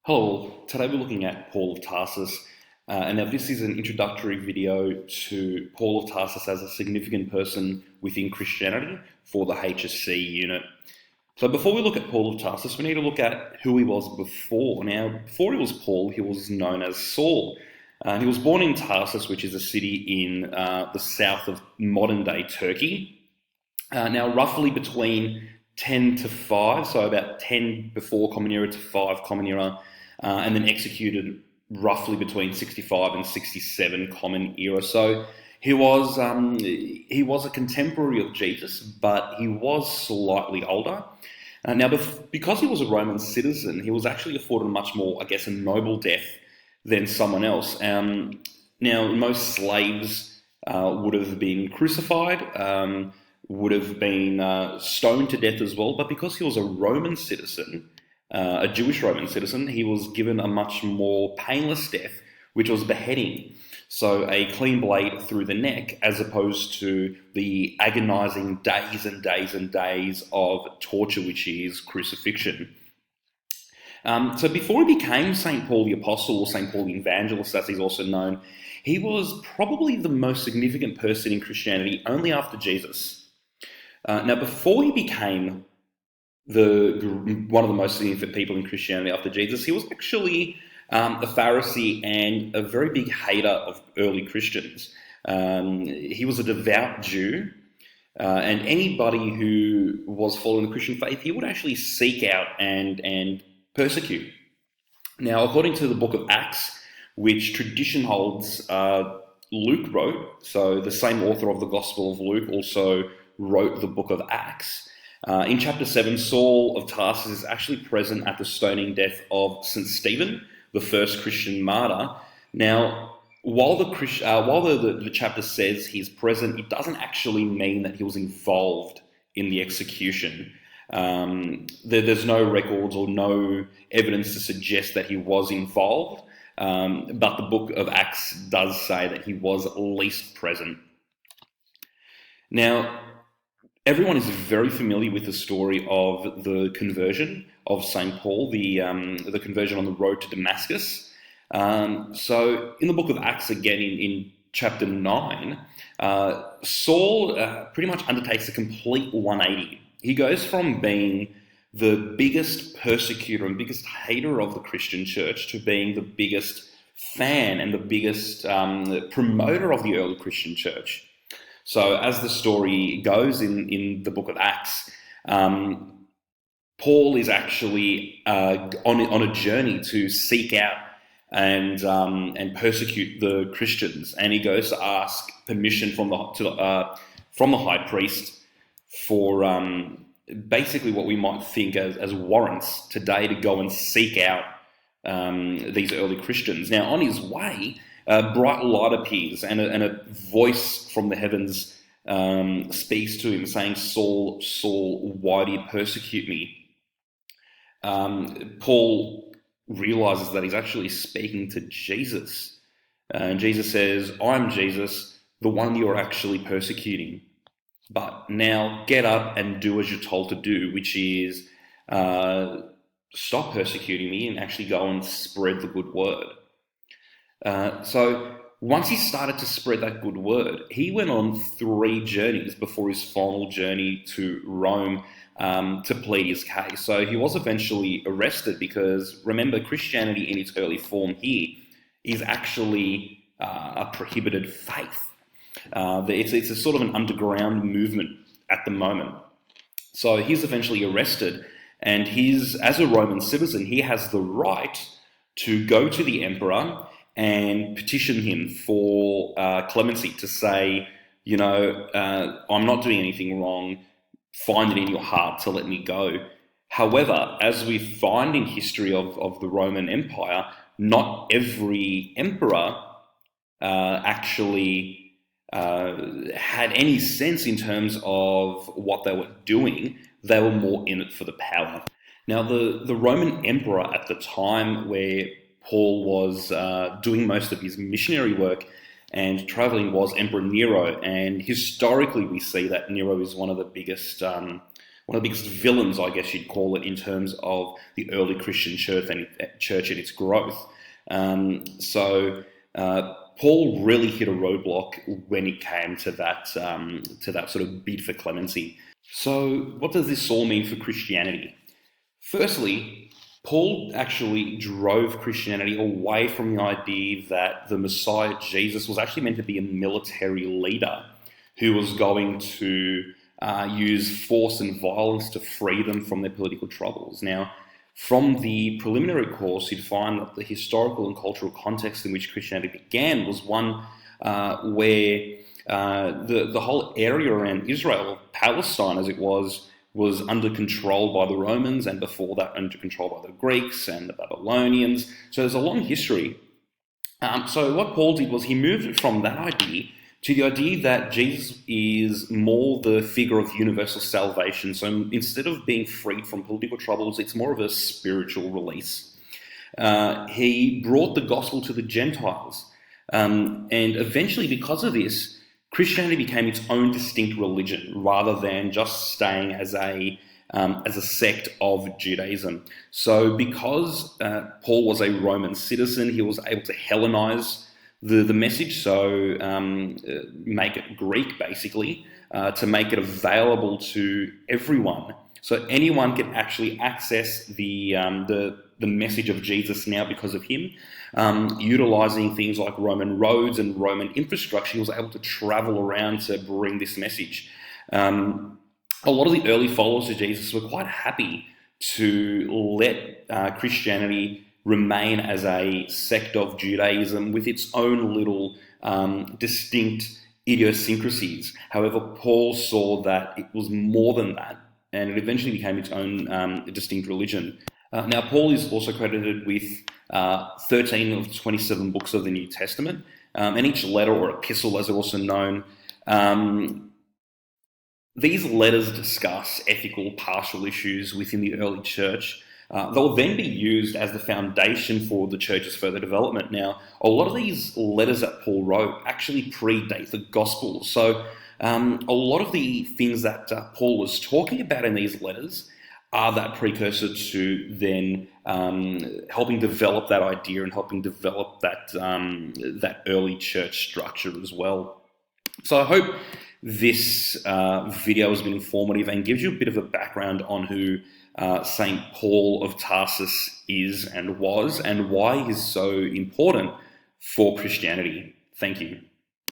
Hello, today we're looking at Paul of Tarsus, and now this is an introductory video to Paul of Tarsus as a significant person within Christianity for the HSC unit. So before we look at Paul of Tarsus, we need to look at who he was before. Now, before he was Paul, he was known as Saul. He was born in Tarsus, which is a city in the south of modern-day Turkey. Now, roughly between 10 to 5, so about 10 before Common Era to 5 Common Era, and then executed roughly between 65 and 67 Common Era. So he was a contemporary of Jesus, but he was slightly older. Now, because he was a Roman citizen, he was actually afforded a much more, a noble death than someone else. Now, most slaves would have been crucified, would have been stoned to death as well, but because he was a Roman citizen, a Jewish Roman citizen, he was given a much more painless death, which was beheading. So a clean blade through the neck, as opposed to the agonizing days and days and days of torture, which is crucifixion. So before he became St. Paul the Apostle, or St. Paul the Evangelist, as he's also known, he was probably the most significant person in Christianity only after Jesus. Now, before he became one of the most significant people in Christianity after Jesus, he was actually a Pharisee and a very big hater of early Christians. He was a devout Jew, and anybody who was following the Christian faith, he would actually seek out and persecute. Now, according to the book of Acts, which tradition holds Luke wrote, so the same author of the Gospel of Luke also wrote the book of Acts. In chapter 7, Saul of Tarsus is actually present at the stoning death of St. Stephen, the first Christian martyr. Now, while the chapter says he's present, it doesn't actually mean that he was involved in the execution. There's no records or no evidence to suggest that he was involved, but the book of Acts does say that he was at least present. Now, everyone is very familiar with the story of the conversion of St. Paul, the conversion on the road to Damascus. So in the book of Acts, again, in chapter 9, Saul pretty much undertakes a complete 180. He goes from being the biggest persecutor and biggest hater of the Christian church to being the biggest fan and the biggest promoter of the early Christian church. So as the story goes in the book of Acts, Paul is actually on a journey to seek out and persecute the Christians, and he goes to ask permission from the high priest for basically what we might think as warrants today to go and seek out these early Christians. Now, on his way, a bright light appears, and a voice from the heavens speaks to him, saying, "Saul, Saul, why do you persecute me?" Paul realizes that he's actually speaking to Jesus. And Jesus says, "I'm Jesus, the one you're actually persecuting. But now get up and do as you're told to do," which is stop persecuting me and actually go and spread the good word. So once he started to spread that good word, he went on 3 journeys before his final journey to Rome to plead his case. So he was eventually arrested because, remember, Christianity in its early form here is actually a prohibited faith. It's a sort of an underground movement at the moment. So he's eventually arrested, and as a Roman citizen, he has the right to go to the emperor and petition him for clemency, to say, I'm not doing anything wrong, find it in your heart to let me go. However, as we find in history of the Roman Empire, not every emperor actually had any sense in terms of what they were doing. They were more in it for the power. Now, the Roman emperor at the time where Paul was doing most of his missionary work and traveling was Emperor Nero, and historically we see that Nero is one of the biggest one of the biggest villains, I guess you'd call it, in terms of the early Christian church and its growth. Paul really hit a roadblock when it came to that sort of bid for clemency. So what does this all mean for Christianity? Firstly, Paul actually drove Christianity away from the idea that the Messiah, Jesus, was actually meant to be a military leader who was going to use force and violence to free them from their political troubles. Now, from the preliminary course, you'd find that the historical and cultural context in which Christianity began was one where the whole area around Israel, Palestine as it was under control by the Romans, and before that under control by the Greeks and the Babylonians. So there's a long history. So what Paul did was he moved from that idea to the idea that Jesus is more the figure of universal salvation. So instead of being freed from political troubles, it's more of a spiritual release. He brought the gospel to the Gentiles. And eventually, because of this, Christianity became its own distinct religion rather than just staying as a sect of Judaism. So because Paul was a Roman citizen, he was able to Hellenize the message, so make it Greek basically, to make it available to everyone. So anyone can actually access the message of Jesus now because of him. Utilizing things like Roman roads and Roman infrastructure, he was able to travel around to bring this message. A lot of the early followers of Jesus were quite happy to let Christianity remain as a sect of Judaism with its own little distinct idiosyncrasies. However, Paul saw that it was more than that, and it eventually became its own distinct religion. Now, Paul is also credited with 13 of 27 books of the New Testament, and each letter or epistle, as they're also known, these letters discuss ethical, pastoral issues within the early church. They'll then be used as the foundation for the church's further development. Now, a lot of these letters that Paul wrote actually predate the gospel. So a lot of the things that Paul was talking about in these letters are that precursor to then helping develop that idea and helping develop that early church structure as well. So I hope this video has been informative and gives you a bit of a background on who St. Paul of Tarsus is and was, and why he's so important for Christianity. Thank you.